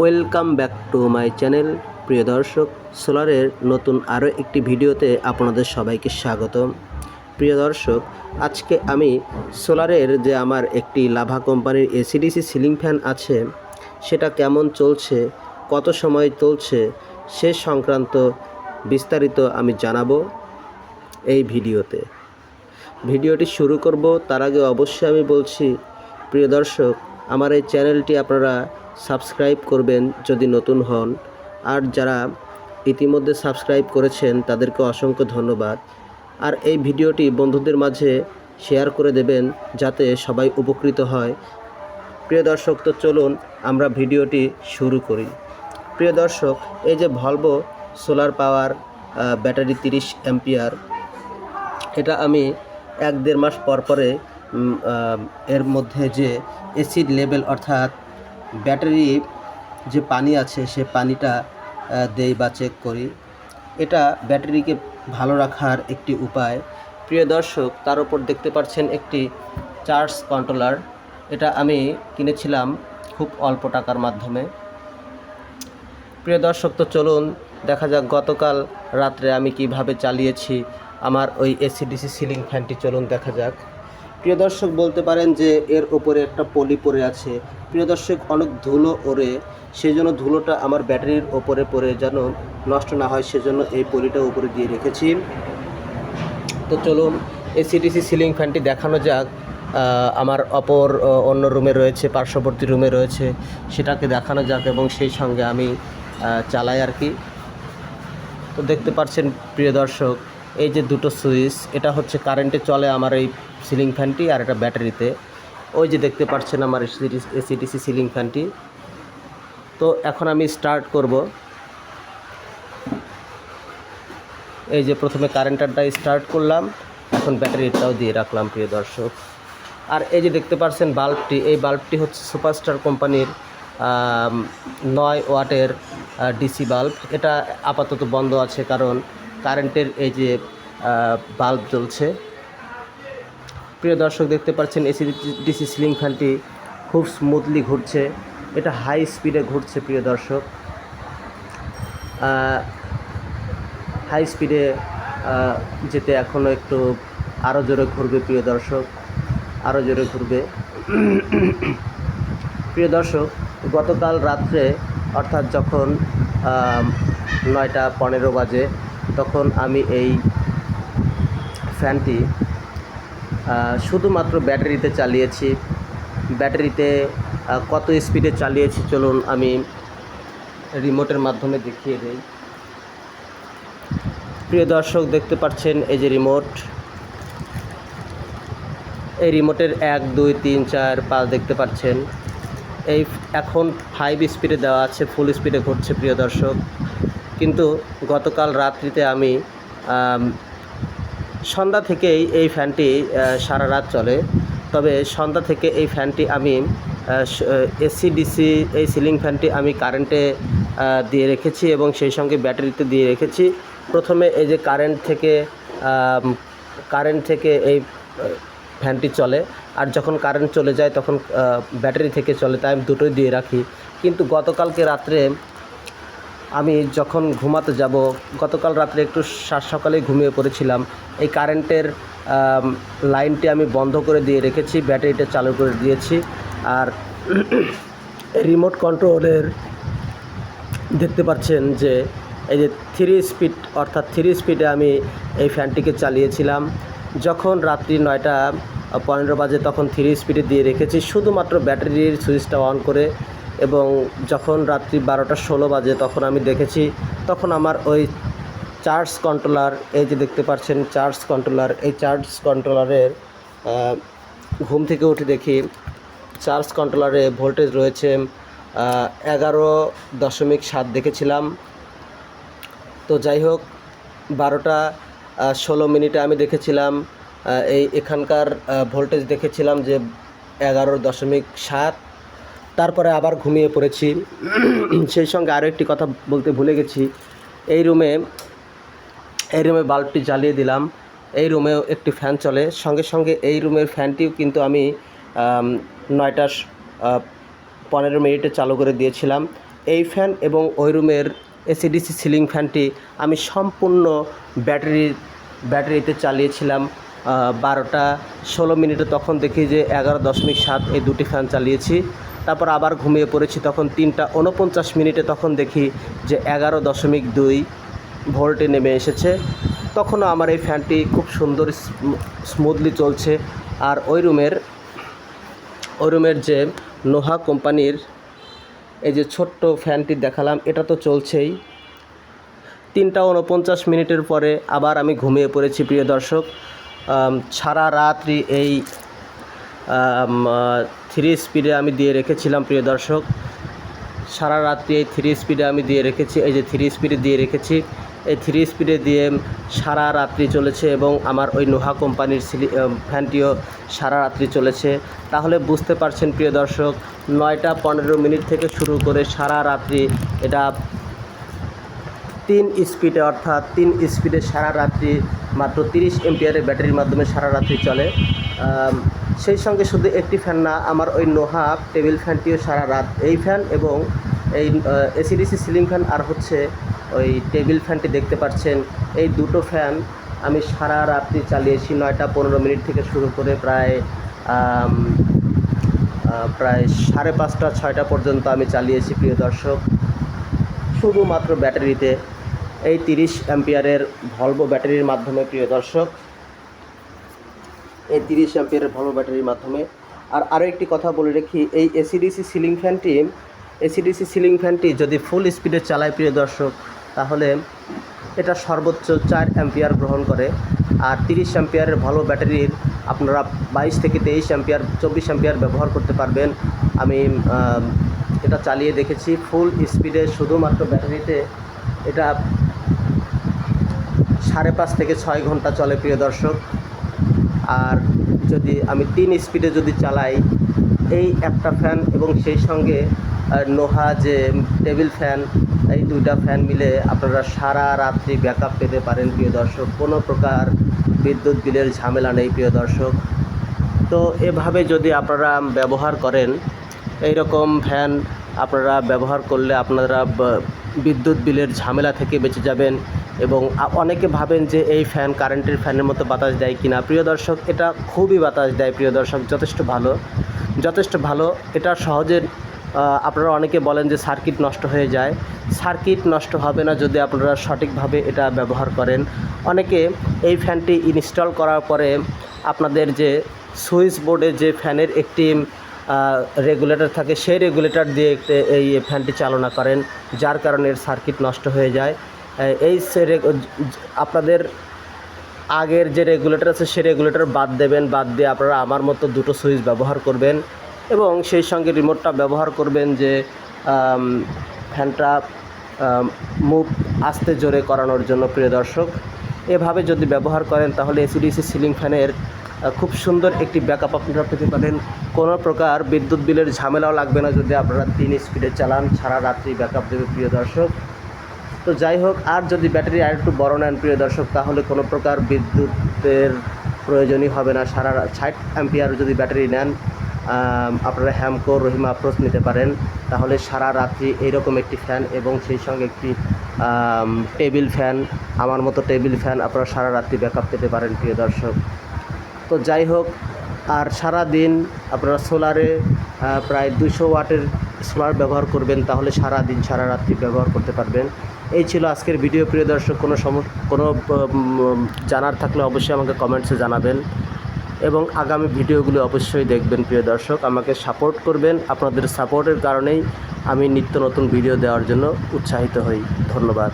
Welcome back to my channel. প্রিয় দর্শক, সোলারের নতুন আরও একটি ভিডিওতে আপনাদের সবাইকে স্বাগতম। প্রিয় দর্শক, আজকে আমি সোলারের যে আমার একটি লাভা কোম্পানির এসিডিসি সিলিং ফ্যান আছে, সেটা কেমন চলছে, কত সময় চলছে, সে সংক্রান্ত বিস্তারিত আমি জানাবো এই ভিডিওতে। ভিডিওটি শুরু করব তার আগে অবশ্যই আমি বলছি, প্রিয় দর্শক, আমার এই চ্যানেলটি আপনারা সাবস্ক্রাইব করবেন যদি নতুন হন, আর যারা ইতিমধ্যে সাবস্ক্রাইব করেছেন তাদেরকে অসংখ্য ধন্যবাদ। আর এই ভিডিওটি বন্ধুদের মাঝে শেয়ার করে দেবেন যাতে সবাই উপকৃত হয়। প্রিয় দর্শক, তো চলুন আমরা ভিডিওটি শুরু করি। প্রিয় দর্শক, এই যে Volvo solar power battery 30 ampere, এটা আমি 1-1.5 মাস পরে এর মধ্যে যে অ্যাসিড লেভেল অর্থাৎ ব্যাটারি যে পানি আছে সে পানিটা দেই বা চেক করি। এটা ব্যাটারিকে ভালো রাখার একটি উপায়। প্রিয় দর্শক, তার উপর দেখতে পাচ্ছেন একটি চার্জ কন্ট্রোলার। এটা আমি কিনেছিলাম খুব অল্প টাকার মাধ্যমে। প্রিয় দর্শক, তো চলুন দেখা যাক গতকাল রাত্রে আমি কিভাবে চালিয়েছি আমার ওই এসিডিসি সিলিং ফ্যানটি। চলুন দেখা যাক। প্রিয় দর্শক, বলতে পারেন যে এর ওপরে একটা পলি পড়ে আছে। প্রিয় দর্শক, অনেক ধুলো ওড়ে, সেই জন্য ধুলোটা আমার ব্যাটারির ওপরে পড়ে যেন নষ্ট না হয়, সেজন্য এই পলিটা উপরে দিয়ে রেখেছি। তো চলুন এসিডিসি সিলিং ফ্যানটি দেখানো যাক। আমার অন্য রুমে রয়েছে, পার্শ্ববর্তী রুমে রয়েছে, সেটাকে দেখানো যাক এবং সেই সঙ্গে আমি চালাই আর কি। তো দেখতে পাচ্ছেন প্রিয় দর্শক, এই যে দুটো সুইচ, এটা হচ্ছে কারেন্টে চলে আমার এই সিলিং ফ্যানটি, আর এটা ব্যাটারিতে। ওই যে দেখতে পাচ্ছেন আমার এসিডিসি সিলিং ফ্যানটি। তো এখন আমি স্টার্ট করব। এই যে প্রথমে কারেন্টারটা স্টার্ট করলাম, এখন ব্যাটারিটাও দিয়ে রাখলাম প্রিয় দর্শক। আর এই যে দেখতে পাচ্ছেন বাল্বটি, এই বাল্বটি হচ্ছে সুপারস্টার কোম্পানির 9 ওয়াটের ডিসি বাল্ব। এটা আপাতত বন্ধ আছে কারণ কারেন্টের এই যে বাল্ব জ্বলছে। প্রিয় দর্শক, দেখতে পাচ্ছেন এসিডিসি সিলিং ফ্যানটি খুব স্মুথলি ঘুরছে, এটা হাই স্পিডে ঘুরছে প্রিয় দর্শক। হাই স্পিডে যেতে এখনও একটু আরও জোরে ঘুরবে প্রিয় দর্শক, আরও জোরে ঘুরবে। প্রিয় দর্শক, গতকাল রাত্রে অর্থাৎ যখন 9:15 বাজে, তখন আমি এই ফ্যানটি শুধুমাত্র ব্যাটারিতে চালিয়েছি। ব্যাটারিতে কত স্পিডে চালিয়েছি চলুন আমি রিমোটের মাধ্যমে দেখিয়ে দেই। প্রিয় দর্শক, দেখতে পাচ্ছেন এই যে রিমোট, এই রিমোটের 1, 2, 3, 4, 5 দেখতে পাচ্ছেন। এই এখন 5 স্পিডে দেওয়া আছে, ফুল স্পিডে ঘুরছে প্রিয় দর্শক। কিন্তু গতকাল রাত্রিতে আমি সন্ধ্যা থেকেই এই ফ্যানটি সারা রাত চলে, তবে সন্ধ্যা থেকে এই ফ্যানটি আমি এসিডিসি এই সিলিং ফ্যানটি আমি কারেন্টে দিয়ে রেখেছি এবং সেই সঙ্গে ব্যাটারিতে দিয়ে রেখেছি। প্রথমে এই যে কারেন্ট থেকে এই ফ্যানটি চলে, আর যখন কারেন্ট চলে যায় তখন ব্যাটারি থেকে চলে, তাই আমি দুটোই দিয়ে রাখি। কিন্তু গতকালকে রাত্রে আমি যখন ঘুমাতে যাব, গতকাল রাত্রে একটু সকালেই ঘুমিয়ে পড়েছিলাম, এই কারেন্টের লাইনটি আমি বন্ধ করে দিয়ে রেখেছি, ব্যাটারিটা চালু করে দিয়েছি। আর রিমোট কন্ট্রোলের দেখতে পাচ্ছেন যে এই যে 3 স্পিড অর্থাৎ 3 স্পিডে আমি এই ফ্যানটিকে চালিয়েছিলাম। যখন রাত্রি 9:15 বাজে তখন 3 স্পিডে দিয়ে রেখেছি শুধুমাত্র ব্যাটারির সুইচটা অন করে, এবং যখন রাত্রি 12:16 বাজে তখন আমি দেখেছি, তখন আমার ওই চার্জ কন্ট্রোলার, এই যে দেখতে পাচ্ছেন চার্জ কন্ট্রোলার, এই চার্জ কন্ট্রোলারের ঘুম থেকে উঠে দেখি চার্জ কন্ট্রোলারে ভোল্টেজ রয়েছে 11.7 দেখেছিলাম। তো যাই হোক, 12:16 আমি দেখেছিলাম এখানকার ভোল্টেজ দেখেছিলাম যে 11.7। তারপরে আবার ঘুমিয়ে পড়েছি। সেই সঙ্গে আরও একটি কথা বলতে ভুলে গেছি, এই রুমে বাল্বটি জ্বালিয়ে দিলাম। এই রুমেও একটি ফ্যান চলে, সঙ্গে সঙ্গে এই রুমের ফ্যানটিও কিন্তু আমি 9:15 চালু করে দিয়েছিলাম। এই ফ্যান এবং ওই রুমের এসিডিসি সিলিং ফ্যানটি আমি সম্পূর্ণ ব্যাটারিতে চালিয়েছিলাম 12টা 16 মিনিটে। তখন দেখি যে 11.7 এই দুটি ফ্যান চালিয়েছি। তারপর আবার ঘুমিয়ে পড়েছি, তখন 3টা 49 মিনিটে তখন দেখি যে 11.2 ভোল্টে নেমে এসেছে। তখনও আমার এই ফ্যানটি খুব সুন্দর স্মুথলি চলছে। আর ওই রুমের যে নোহা কোম্পানির এই যে ছোট্ট ফ্যানটি দেখালাম, এটা তো চলছেই। 3টা 49 মিনিটের পরে আবার আমি ঘুমিয়ে পড়েছি প্রিয় দর্শক। সারা রাত্রি এই 3 স্পিডে আমি দিয়ে রেখেছিলাম প্রিয় দর্শক। সারা রাত্রি এই 3 স্পিডে আমি দিয়ে রেখেছি। এই যে 3 স্পিডে দিয়ে রেখেছি, এই 3 স্পিডে দিয়ে সারা রাত্রি চলেছে এবং আমার ওই নোহা কোম্পানির ফ্যানটিও সারা রাত্রি চলেছে। তাহলে বুঝতে পারছেন প্রিয় দর্শক, 9টা 15 মিনিট থেকে শুরু করে সারা রাত্রি এটা 3 স্পিডে, অর্থাৎ 3 স্পিডে সারা রাত্রি মাত্র 30 এম্পিয়ারের ব্যাটারির মাধ্যমে সারা রাত্রি চলে। সেই সঙ্গে শুধু একটি ফ্যান না, আমার ওই নোহা টেবিল ফ্যানটিও সারা রাত, এই ফ্যান এবং এই এসিডিসি সিলিং ফ্যান আর হচ্ছে ওই টেবিল ফ্যানটি দেখতে পাচ্ছেন, এই দুটো ফ্যান আমি সারা রাত্রি চালিয়েছি। 9টা 15 মিনিট থেকে শুরু করে প্রায় 5:30 6টা পর্যন্ত আমি চালিয়েছি প্রিয় দর্শক, শুধুমাত্র ব্যাটারিতে, এই 30 অ্যাম্পিয়ারের ভলভো ব্যাটারির মাধ্যমে প্রিয় দর্শক, এই 30 অ্যাম্পিয়ারের ভলভো ব্যাটারির মাধ্যমে। আর আরও একটি কথা বলে রাখি, এই এসিডিসি সিলিং ফ্যানটি যদি ফুল স্পিডে চালায় প্রিয় দর্শক, তাহলে এটা সর্বোচ্চ 4 অ্যাম্পিয়ার গ্রহণ করে। আর 30 অ্যাম্পিয়ারের ভলভো ব্যাটারির আপনারা 22 থেকে 23 অ্যাম্পিয়ার 24 অ্যাম্পিয়ার ব্যবহার করতে পারবেন। আমি এটা চালিয়ে দেখেছি ফুল স্পিডে, শুধুমাত্র ব্যাটারিতে এটা 5.5 থেকে 6 ঘন্টা চলে প্রিয় দর্শক। আর যদি আমি 3 স্পিডে যদি চালাই এই একটা ফ্যান এবং সেই সঙ্গে নোহা যে টেবিল ফ্যান, এই দুইটা ফ্যান মিলে আপনারা সারা রাত্রি ব্যাকআপ পেতে পারেন প্রিয় দর্শক। কোনো প্রকার বিদ্যুৎ বিলের ঝামেলা নেই প্রিয় দর্শক। তো এভাবে যদি আপনারা ব্যবহার করেন, এই রকম ফ্যান আপনারা ব্যবহার করলে আপনারা বিদ্যুৎ বিলের ঝামেলা থেকে বেঁচে যাবেন। এবং অনেকে ভাবেন যে এই ফ্যান কারেন্টের ফ্যানের মতো বাতাস দেয় কিনা, প্রিয় দর্শক এটা খুবই বাতাস দেয় প্রিয় দর্শক, যথেষ্ট ভালো। এটা সহজে আপনারা অনেকে বলেন যে সার্কিট নষ্ট হয়ে যায়, সার্কিট নষ্ট হবে না যদি আপনারা সঠিকভাবে এটা ব্যবহার করেন। অনেকে এই ফ্যানটি ইনস্টল করার পরে আপনাদের যে সুইচ বোর্ডে যে ফ্যানের একটি রেগুলেটর থাকে, সেই রেগুলেটর দিয়ে এই ফ্যানটি চালনা করেন, যার কারণে এর সার্কিট নষ্ট হয়ে যায়। এই আপনাদের আগের যে রেগুলেটর আছে সেই রেগুলেটর বাদ দেবেন, বাদ দিয়ে আপনারা আমার মতো দুটো সুইচ ব্যবহার করবেন এবং সেই সঙ্গে রিমোটটা ব্যবহার করবেন যে ফ্যানটা মুভ আস্তে জোরে করানোর জন্য প্রিয় দর্শক। এভাবে যদি ব্যবহার করেন তাহলে এসিডিসি সিলিং ফ্যানের খুব সুন্দর একটি ব্যাকআপ আপনারা পেতে পারেন। কোনো প্রকার বিদ্যুৎ বিলের ঝামেলাও লাগবে না যদি আপনারা 3 স্পিডে চালান, সারা রাত্রি ব্যাকআপ দেবে প্রিয় দর্শক। তো যাই হোক, আর যদি ব্যাটারি আর একটু বড় নেন প্রিয় দর্শক, তাহলে কোনো প্রকার বিদ্যুতের প্রয়োজনই হবে না। 60 অ্যাম্পিয়ার যদি ব্যাটারি নেন, আপনারা হ্যামকো রহিমা আপ্রোচ নিতে পারেন, তাহলে সারা রাত্রি এইরকম একটি ফ্যান এবং সেই সঙ্গে একটি টেবিল ফ্যান, আমার মতো টেবিল ফ্যান আপনারা সারা রাত্রি ব্যাকআপ পেতে পারেন প্রিয় দর্শক। তো যাই হোক, আর সারা দিন আপনারা সোলারে প্রায় 200 ওয়াটের সোলার ব্যবহার করবেন, তাহলে সারা দিন সারা রাত্রি ব্যবহার করতে পারবেন। এই ছিল আজকের ভিডিও প্রিয় দর্শক। কোনো জানার থাকলে অবশ্যই আমাকে কমেন্টসে জানাবেন এবং আগামী ভিডিওগুলো অবশ্যই দেখবেন প্রিয় দর্শক। আমাকে সাপোর্ট করবেন, আপনাদের সাপোর্টের কারণেই আমি নিত্য নতুন ভিডিও দেওয়ার জন্য উৎসাহিত হই। ধন্যবাদ।